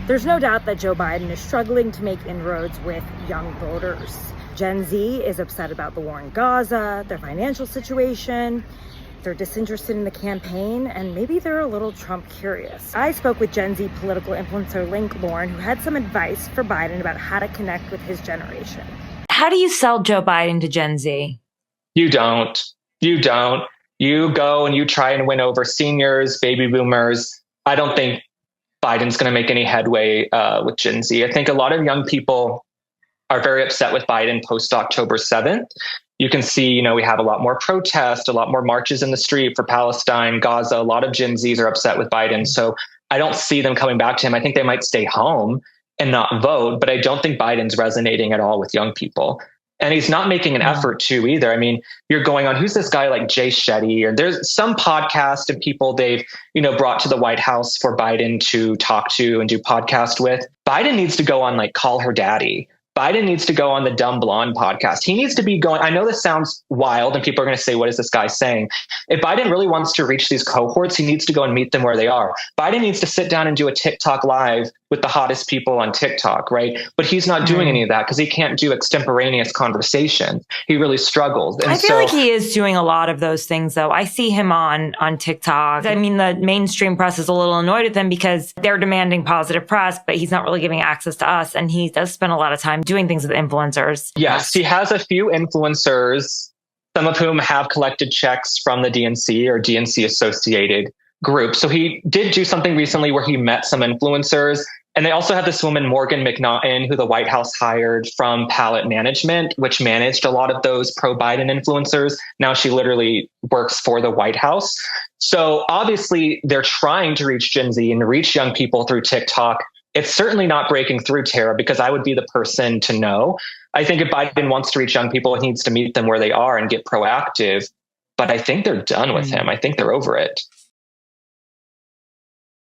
There's no doubt that Joe Biden is struggling to make inroads with young voters. Gen Z is upset about the war in Gaza, their financial situation. They're disinterested in the campaign, and maybe they're a little Trump curious. I spoke with Gen Z political influencer Link Lorne, who had some advice for Biden about how to connect with his generation. How do you sell Joe Biden to Gen Z? You don't. You go and you try and win over seniors, baby boomers. I don't think Biden's going to make any headway with Gen Z. I think a lot of young people are very upset with Biden post October 7th. You can see, we have a lot more protests, a lot more marches in the street for Palestine, Gaza. A lot of Gen Zs are upset with Biden. So I don't see them coming back to him. I think they might stay home and not vote, but I don't think Biden's resonating at all with young people. And he's not making an effort to either. I mean, you're going on, who's this guy like Jay Shetty? Or there's some podcast of people they've, brought to the White House for Biden to talk to and do podcast with. Biden needs to go on like Call Her Daddy. Biden needs to go on the Dumb Blonde podcast. He needs to be going. I know this sounds wild and people are going to say, what is this guy saying? If Biden really wants to reach these cohorts, he needs to go and meet them where they are. Biden needs to sit down and do a TikTok live with the hottest people on TikTok, right? But he's not doing any of that because he can't do extemporaneous conversation. He really struggles. And I feel like he is doing a lot of those things, though. I see him on TikTok. I mean, the mainstream press is a little annoyed at him because they're demanding positive press, but he's not really giving access to us. And he does spend a lot of time doing things with influencers. Yes, he has a few influencers, some of whom have collected checks from the DNC or DNC associated groups. So he did do something recently where he met some influencers. And they also have this woman, Morgan McNaughton, who the White House hired from Palette Management, which managed a lot of those pro-Biden influencers. Now she literally works for the White House. So obviously they're trying to reach Gen Z and reach young people through TikTok. It's certainly not breaking through, Tara, because I would be the person to know. I think if Biden wants to reach young people, he needs to meet them where they are and get proactive. But I think they're done with him. I think they're over it.